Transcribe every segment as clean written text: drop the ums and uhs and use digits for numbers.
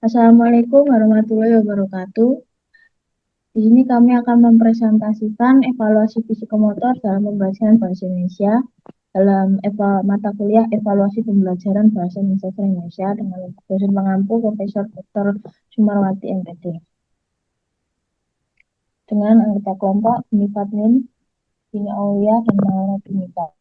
Assalamualaikum warahmatullahi wabarakatuh. Di sini kami akan mempresentasikan evaluasi psikomotor dalam pembelajaran bahasa Indonesia dalam mata kuliah evaluasi pembelajaran bahasa Indonesia dengan dosen pengampu Profesor Dr. Sumarwati MPD. Dengan anggota kelompok Bini Fadmin, Bini Aulia, dan Maulana Binita.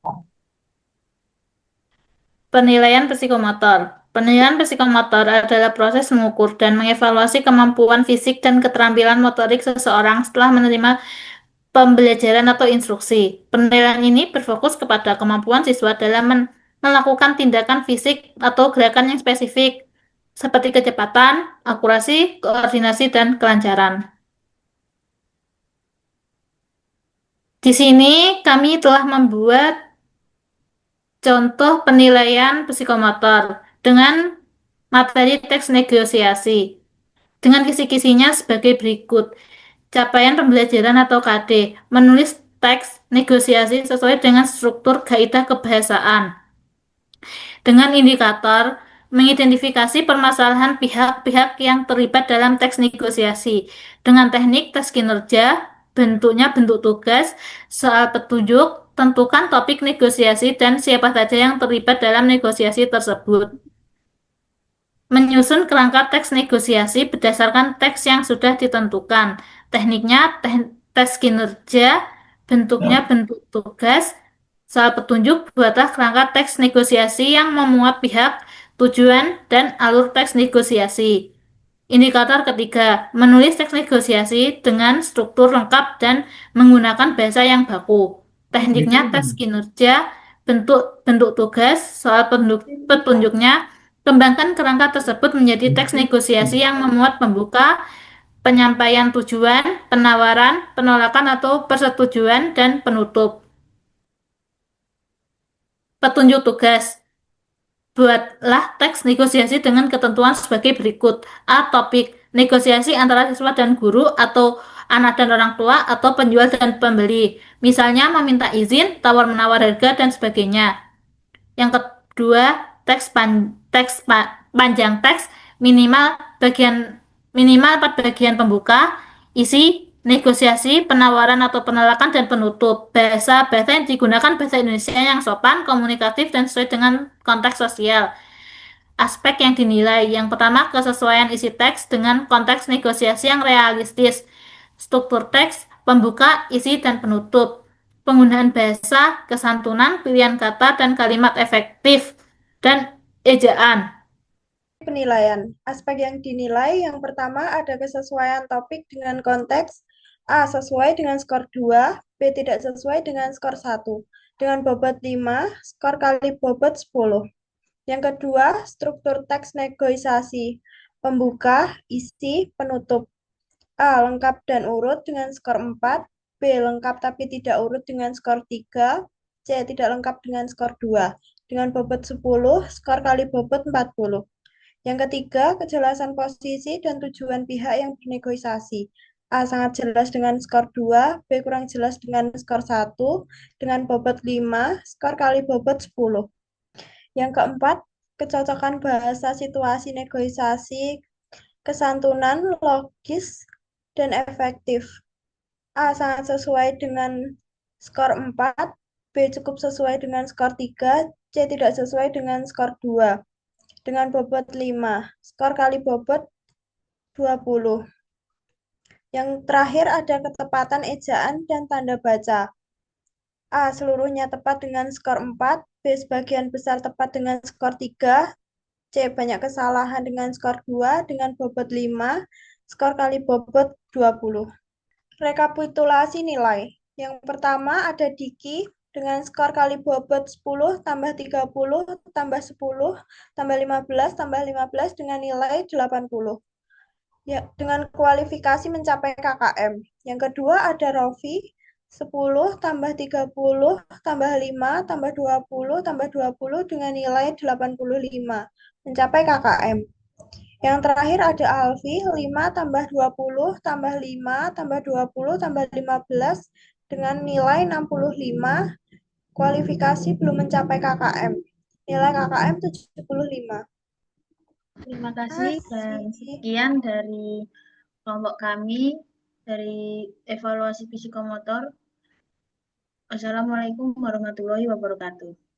Penilaian psikomotor. Penilaian psikomotor adalah proses mengukur dan mengevaluasi kemampuan fisik dan keterampilan motorik seseorang setelah menerima pembelajaran atau instruksi. Penilaian ini berfokus kepada kemampuan siswa dalam melakukan tindakan fisik atau gerakan yang spesifik, seperti kecepatan, akurasi, koordinasi, dan kelancaran. Di sini kami telah membuat contoh penilaian psikomotor dengan materi teks negosiasi. Dengan kisi-kisinya sebagai berikut. Capaian pembelajaran atau KD. Menulis teks negosiasi sesuai dengan struktur kaidah kebahasaan. Dengan indikator, mengidentifikasi permasalahan pihak-pihak yang terlibat dalam teks negosiasi. Dengan teknik tes kinerja, bentuknya bentuk tugas, soal petunjuk, tentukan topik negosiasi dan siapa saja yang terlibat dalam negosiasi tersebut. Menyusun kerangka teks negosiasi berdasarkan teks yang sudah ditentukan. Tekniknya tes kinerja, bentuknya bentuk tugas, soal petunjuk buatlah kerangka teks negosiasi yang memuat pihak, tujuan, dan alur teks negosiasi. Indikator ketiga, menulis teks negosiasi dengan struktur lengkap dan menggunakan bahasa yang baku. Tekniknya tes kinerja, bentuk bentuk tugas, soal petunjuknya, kembangkan kerangka tersebut menjadi teks negosiasi yang memuat pembuka, penyampaian tujuan, penawaran, penolakan atau persetujuan, dan penutup. Petunjuk tugas. Buatlah teks negosiasi dengan ketentuan sebagai berikut. A. Topik. Negosiasi antara siswa dan guru atau anak dan orang tua atau penjual dan pembeli. Misalnya meminta izin, tawar-menawar harga, dan sebagainya. Yang kedua, panjang teks minimal 4 bagian pembuka, isi, negosiasi, penawaran atau penolakan dan penutup. Bahasa yang digunakan bahasa Indonesia yang sopan, komunikatif dan sesuai dengan konteks sosial. Aspek yang dinilai. Yang pertama, kesesuaian isi teks dengan konteks negosiasi yang realistis. Struktur teks, pembuka, isi, dan penutup. Penggunaan bahasa, kesantunan, pilihan kata, dan kalimat efektif. Dan ejaan. Penilaian. Aspek yang dinilai yang pertama ada kesesuaian topik dengan konteks. A. Sesuai dengan skor 2, B. Tidak sesuai dengan skor 1. Dengan bobot 5, skor kali bobot 10. Yang kedua, struktur teks negosiasi. Pembuka, isi, penutup. A. Lengkap dan urut dengan skor 4. B. Lengkap tapi tidak urut dengan skor 3. C. Tidak lengkap dengan skor 2. Dengan bobot 10, skor kali bobot 40. Yang ketiga, kejelasan posisi dan tujuan pihak yang bernegosiasi. A. Sangat jelas dengan skor 2, B. Kurang jelas dengan skor 1, dengan bobot 5, skor kali bobot 10. Yang keempat, kecocokan bahasa situasi negosiasi, kesantunan, logis, dan efektif. A. Sangat sesuai dengan skor 4, B. Cukup sesuai dengan skor 3, C. Tidak sesuai dengan skor 2. Dengan bobot 5, skor kali bobot 20. Yang terakhir ada ketepatan ejaan dan tanda baca. A. Seluruhnya tepat dengan skor 4, B. Sebagian besar tepat dengan skor 3, C. Banyak kesalahan dengan skor 2 dengan bobot 5, skor kali bobot 20. Rekapitulasi nilai. Yang pertama ada Diki dengan skor kali bobot 10 tambah 30 tambah 10 tambah 15 tambah 15 dengan nilai 80. Ya, dengan kualifikasi mencapai KKM. Yang kedua ada Rofi 10 tambah 30 tambah 5 tambah 20 tambah 20 dengan nilai 85 mencapai KKM. Yang terakhir ada Alfi 5 tambah 20 tambah 5 tambah 20 tambah 15 dengan nilai 65, kualifikasi belum mencapai KKM. Nilai KKM 75. Terima kasih dan Asik. sekian dari kelompok kami dari evaluasi psikomotor. Wassalamualaikum warahmatullahi wabarakatuh.